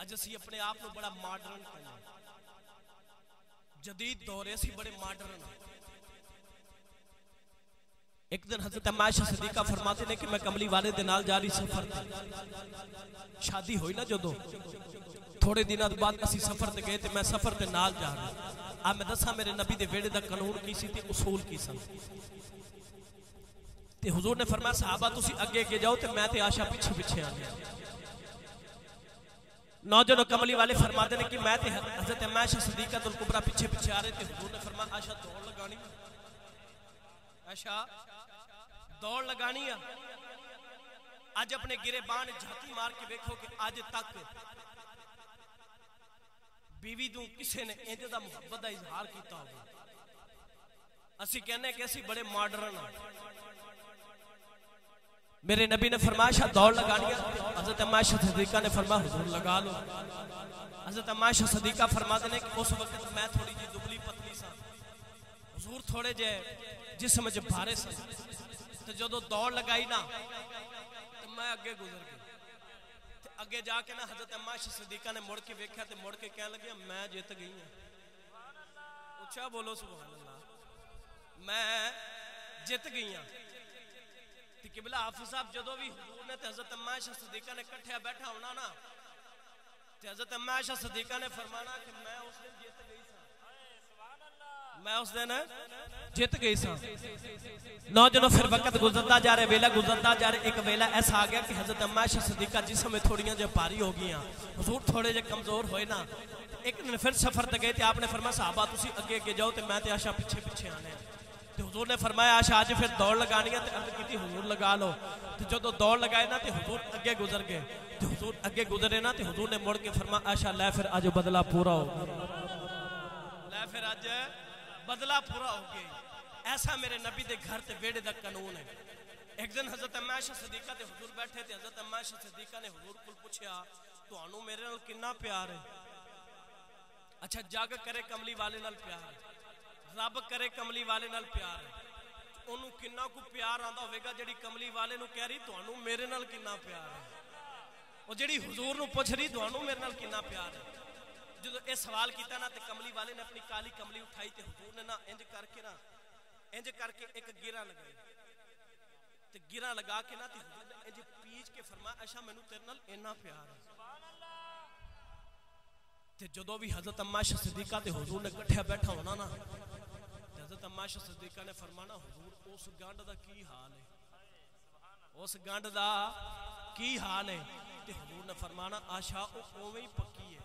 اج اسی اپنے آپ کو بڑا ماڈرن کہنا جدید دور ہے اسی بڑے ماڈرن ہیں. ایک دن حضرت عائشہ صدیقہ فرماتے ہیں کہ میں کملی والے دے نال جاری سفر تھے. شادی ہوئی نا جدو تھوڑے دنوں بعد اسی سفر تے گئے تے میں سفر تے نال جا رہا. میں دساں میرے نبی دے ویڑے دا قانون کی سی تے اصول کی سن. تے حضور نے فرمایا صحابہ تسی اگے کے جاؤ تے میں تے عائشہ پیچھے پیچھے آ گیا. نوجوان کملی والے فرماتے ہیں کہ میں تے حضرت عائشہ صدیقہ الکبریٰ پیچھے پیچھے آ رہے تھے. حضور نے فرمایا عائشہ دوڑ لگانی ہے. عائشہ دوڑ لگانی ہے. آج اپنے گرے بان جھاتی مار کے دیکھو کہ آج تک بیوی دوں کسے نے انج دا محبت دا اظہار کیتا ہوگا. اسی کہنے کہ اسی بڑے ماڈرن ہیں. میرے نبی نے فرمایا عائشہ دوڑ لگانی ہے. حضرت عائشہ صدیقہ نے فرمایا حضور لگا لو. حضرت عائشہ صدیقہ فرماتے ہیں کہ اس وقت میں تھوڑی جی دبلی پتلی سا, حضور تھوڑے جے جسم جے بھارے سا. تو جدو دوڑ لگائی نا تو میں اگے گزر گئی. اگے جا کے نا حضرت عائشہ صدیقہ نے مڑ کے دیکھا تے مڑ کے کہنے لگے میں جیت گئی ہوں. اچھا بولو سبحان اللہ, میں جیت گئی ہوں. قبلہ حافظ صاحب جدو بھی حضور نے تے حضرت عائشہ صدیقہ نے کٹھیا بیٹھا ہونا نا تے حضرت عائشہ صدیقہ نے فرمانا کہ میں اس دن جیت گئی سا, میں اس دن جیت گئی سا. نوجوانوں پھر وقت گزرتا جا رہے, ویلا گزرتا جا رہے. ایک ویلا ایسا آ گیا کہ حضرت عائشہ صدیقہ جسم میں تھوڑیاں جو پاری ہو گئی ہیں, حضور تھوڑے جو کمزور ہوئے نا. ایک دن پھر سفر تے گئے تے آپ نے فرمایا صحابہ تسی اگے اگے جاؤ تے میں تے عائشہ پیچھے پیچھے آنے ہیں. تے حضور نے فرمایا عائشہ آج پھر دوڑ لگانی ہے. تے عرض کیتی حضور لگا لو. تے جدو دوڑ لگائے نا تے حضور اگے گزر گئے. تے حضور اگے گزرے نا تے حضور نے مڑ کے فرمایا عائشہ لے پھر آج بدلہ پورا ہو گیا, لے پھر آج بدلہ پورا ہو گیا. ایسا میرے نبی دے گھر تے ویڑے دا قانون ہے. ایک دن حضرت عائشہ صدیقہ تے حضور بیٹھے تے حضرت عائشہ صدیقہ نے حضور کو پوچھا تانوں میرے نال کنا پیار ہے. اچھا جگ کرے کملی والے نال پیار ہے, رب کرے کملی والے نال پیار ہے, انہوں کنا کو پیار آندا ہوئے گا جڑی کملی والے نو کہہ رہی تانوں میرے نال کنا پیار ہے. اور جڑی حضور نو پوچھ رہی تانوں میرے نال کنا پیار ہے. جدو اے سوال کیتا نا تے کملی والے نے اپنی کالی کملی اٹھائی تے حضور نے نا انج کر کے ایک گرہ لگائی. تے گرہ لگا کے نا تے حضور نے انج پیچ کے فرمایا عائشہ مینوں تیرے نال اینا پیار ہے. تے جدو بھی حضرت عائشہ صدیقہ تے حضور نے کٹھیا بیٹھا ہونا نا تے حضرت عائشہ صدیقہ نے فرمانا حضور اس گانڈ دا کی حال ہے, اس گانڈ دا کی حال ہے. تے حضور نے فرمانا عائشہ اوویں ہی پکی ہے,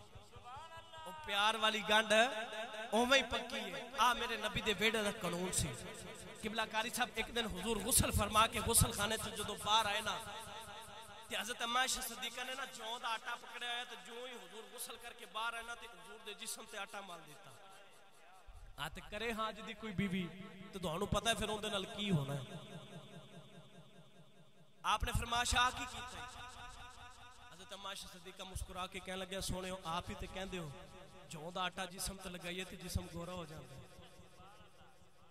او پیار والی گانڈ اوویں ہی پکی ہے. آ میرے نبی دے ویڑے دا قانون سی. قبلہ کاری صاحب ایک دن حضور غسل فرما کے غسل خانے سے جدو باہر آئے نا تے حضرت عائشہ صدیقہ نے نا جوں دا آٹا پکڑیا ہے تے جو ہی حضور غسل کر کے باہر آئے نا تے حضور دے جسم تے آٹا مال دیتا. آتے کرے ہاں جدی کوئی بیوی تو تانوں پتہ ہے پھر اون دے نال کی ہونا ہے. آپ نے فرمایا شاہ کی کیتا ہے. حضرت عائشہ صدیقہ مسکرا کے کہنے لگے سونے آپ ہی تے کہندے ہو جوں دا آٹا جسم تے لگائیے تے جسم گورا ہو جاندا ہے.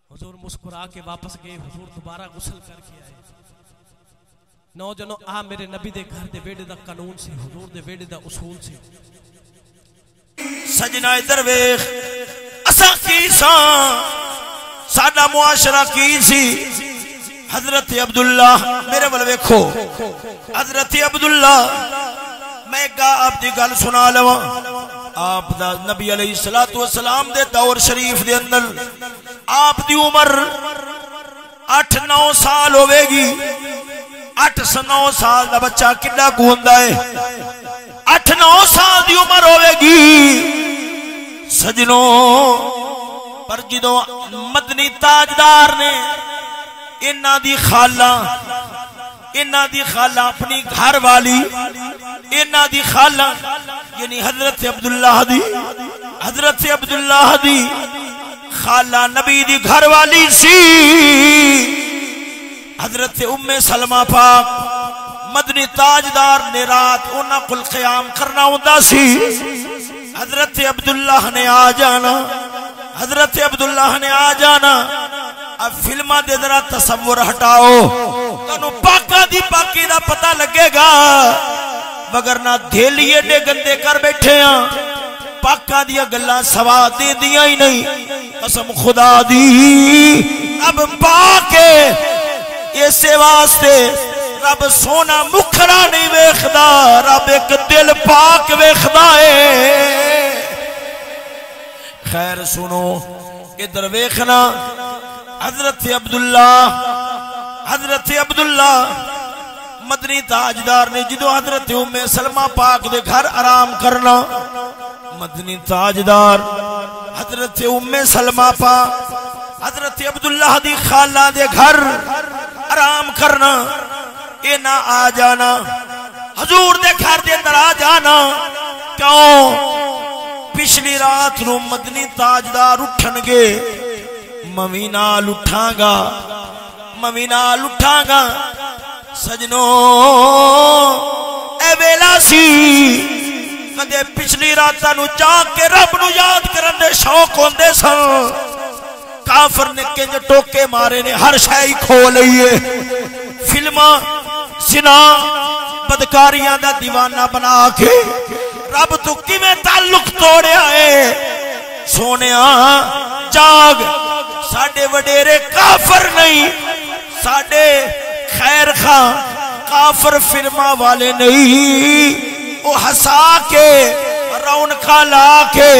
حضور مسکرا کے واپس گئے. حضور دوبارہ غسل کر کے آئے. نوجوانوں آ میرے نبی دے گھر دے ویڑے دا قانون سی, حضور دے ویڑے دا اصول سی. سجنا ادھر ویکھ اساں کی ساں, ساڈا معاشرہ کی سی. حضرت عبداللہ میرے ول ویکھو, حضرت عبداللہ میں آپ دی گل سنا لواں. آپ دا نبی علیہ السلام دے دور شریف دے اندر آپ دی عمر 8-9 سال ہوے گی. 8-9 سال دا بچہ کڈا کو ہوندا ہے, 8-9 سال دی عمر ہوے گی سجنوں. پر جدوں مدنی تاجدار نے انہاں دی خالہ اپنی گھر والی انہاں دی خالہ یعنی حضرت عبداللہ دی خالہ نبی دی گھر والی سی حضرت ام سلمہ پاک. مدنی تاجدار نے رات انہاں کل قیام کرنا ہوندا سی. حضرت عبداللہ نے آ جانا. اب فلمہ دے ذرا تصور ہٹاؤ, تانوں پاکاں دی پاکی دا پتہ لگے گا. وگرنہ دھیلی ایڈے گندے کر بیٹھے ہاں پاکاں دیا گلاں سوا دے دیاں ہی نہیں قسم خدا دی اب پاکے اسے واسطے رب سونا مکھڑا نہیں ویکھدا رب ایک دل پاک ویکھدا ہے خیر سنو ادھر ویکھنا حضرت عبداللہ مدنی تاجدار نے جدو حضرت ام سلمہ پاک دے گھر آرام کرنا مدنی تاجدار حضرت ام سلمہ پاک حضرت عبداللہ دی خالہ دے گھر آرام کرنا اے نہ آ جانا حضور دے گھر دے اندر آ جانا کیوں پچھلی رات نو مدنی تاجدار اٹھن گے ممی نال اٹھاں گا سجنوں اے ویلا سی کدے پچھلی راتاں نو جاگ کے رب نو یاد کرن دے شوق ہوندے سن کافر نے کنج ٹوکے مارے نے ہر شے کھو لئیے فلماں زنا بدکاریاں دا دیوانہ بنا کے رب تو کیویں تعلق توڑیا ہے سونیا جاگ ساڈے وڈیرے کافر نہیں ساڈے خیر خواہ کافر فرما والے نہیں وہ ہسا کے رونقاں لا کے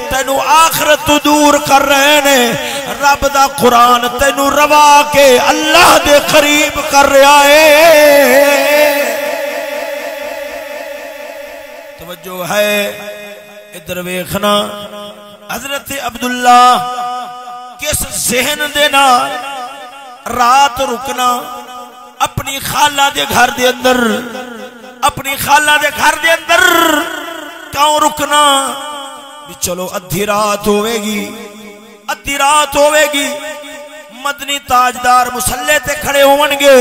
تینو آخرت تو دور کر رہے نے رب دا قرآن تینو روا کے اللہ دے قریب کر رہا ہے توجہ ہے ادھر ویکھنا حضرت عبداللہ کس ذہن دے نال رات رکنا اپنی خالہ دے گھر دے اندر اپنی خالہ دے گھر دے اندر کیوں رکنا بھی چلو ادھی رات ہوئے گی مدنی تاجدار مسلے تے کھڑے ہونگے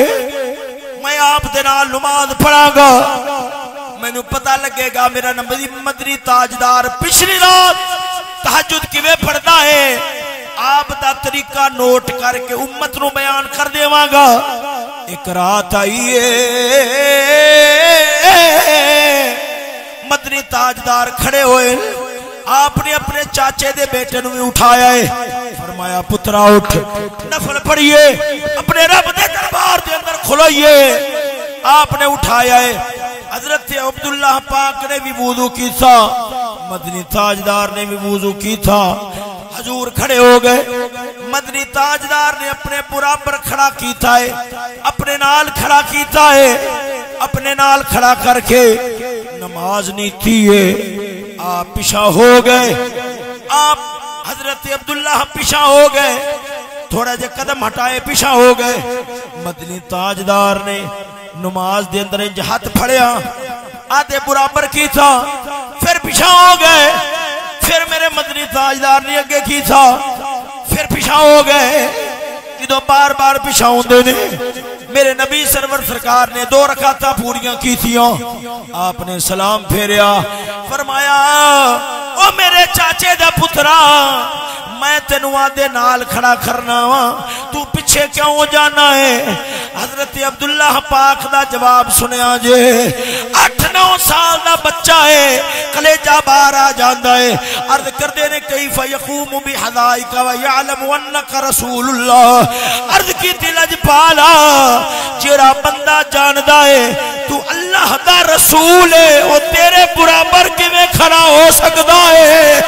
میں آپ دے نال نماز پڑھاں گا میں نو پتہ لگے گا میرا مدنی تاجدار پچھلی رات تہجد کیویں پڑھدا ہے آپ دا طریقہ نوٹ کر کے امت نو بیان کر دیواں گا ایک رات آئی مدنی تاجدار کھڑے ہوئے آپ نے اپنے چاچے دے بیٹے نو بھی اٹھایا ہے فرمایا پترا اٹھ نفل پڑھئے اپنے رب دے دربار دے اندر کھلائیے آپ نے اٹھایا ہے حضرت عبداللہ پاک نے بھی وضو کی تھا مدنی تاجدار نے بھی وضو کی تھا حضور کھڑے ہو گئے مدنی تاجدار نے اپنے برابر کھڑا کیتا ہے اپنے نال کھڑا کیتا ہے اپنے نال کھڑا کر کے نماز نہیں تھی ہے آپ پیچھا ہو گئے آپ حضرت عبداللہ پیچھا ہو گئے تھوڑا جے قدم ہٹائے پیچھا ہو گئے مدنی تاجدار نے نماز دے اندر انج ہاتھ پھڑیا آدھے برابر کی تھا پھر پیچھا ہو گئے پھر میرے مدنی تاجدار نے اگے کی تھا پھر پیچھا ہو گئے جدو بار بار پیچھا ہوندے نے میرے نبی سرور سرکار نے 2 رکعتاں پوریاں کی تھیاں آپ نے سلام پھیریا فرمایا او میرے چاچے دا پترا میں تینوں آدھے نال کھڑا کرنا تو پیچھے کیوں جانا ہے حضرت عبداللہ پاک دا جواب سنیا جے 8-9 سال دا بچہ ہے کلیجہ باہر آ جاندا ہے عرض کر دے نے کیف یقوم بحدائک ویعلم انک رسول اللہ عرض کی دلج پالا جیڑا بندہ جاندا ہے تو اللہ دا رسول ہے وہ تیرے برابر کیویں کھڑا ہو سکدا ہے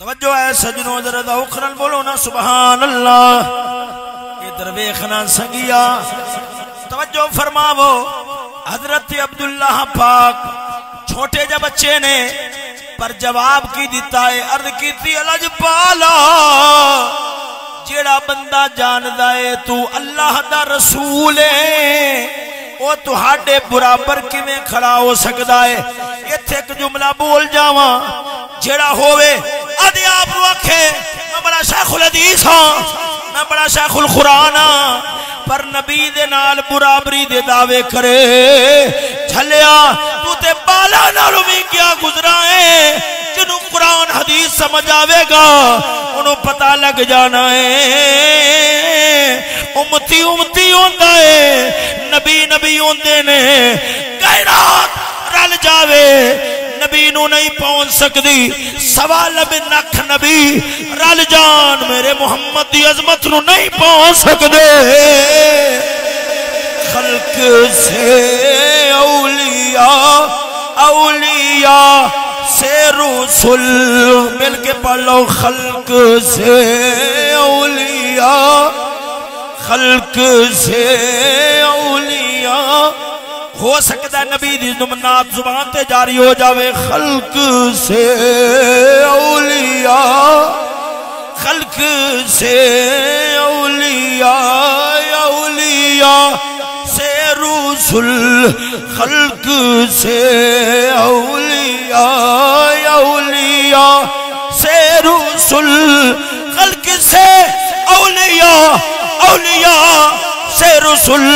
توجہ ہے سجنوں ذرا ذوق نال بولو نا سبحان اللہ ادھر ویکھنا سنگیا توجہ فرماو حضرت عبداللہ پاک چھوٹے جا بچے نے پر جواب کی دیتا ہے عرض کیتی الج پالا جیڑا بندہ جاندا ہے تو اللہ دا رسول ہے وہ تہاڈے برابر کیویں کھڑا ہو سکدا ہے ایتھے ایک جملہ بول جاواں جیڑا ہووے آدھے آپ رو آکھے میں بڑا شیخ الحدیث ہاں میں بڑا شیخ القرآن ہاں پر نبی دے نال برابری دے دعوے کرے جھلیا تو تے بالا نالوں بھی کیا گزرا ہے جنہوں قرآن حدیث سمجھ آوے گا انہوں پتہ لگ جانا ہے امتی امتی ہوندہ ہے نبی نبی ہوندے نے کائنات رل جاوے نبی نو نہیں پہنچ سکتی سوال بن نکھ نبی رل جان میرے محمد دی عظمت نو نہیں پہنچ سکتے خلق سے اولیاء اولیاء سے رسول مل کے پڑھ لو خلق سے اولیاء خلق سے اولیاء ہو سکتا ہے نبی دی نمنات زبان تے جاری ہو جاوے خلق سے اولیاء خلق سے اولیاء اولیاء سے رسول خلق سے اولیاء اولیاء سے رسول خلق سے اولیاء اولیاء سے رسول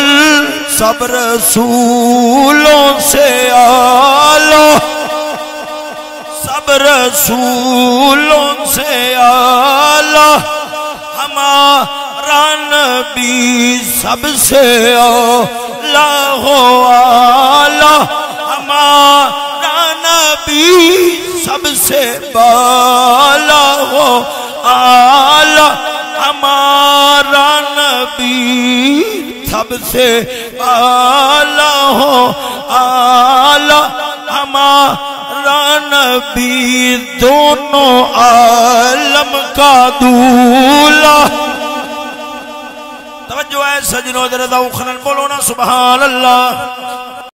سب رسولوں سے آلہ سب رسولوں سے آلہ ہمارا نبی سب سے اعلیٰ ہو آلہ ہمارا نبی سب سے بالا ہو آلہ ہمارا نبی سب سے اعلیٰ ہو اعلیٰ ہمارا نبی دونوں عالم کا دولہ توجہ ہے سجنوں ذرا ذوق خلل بولو نا سبحان اللہ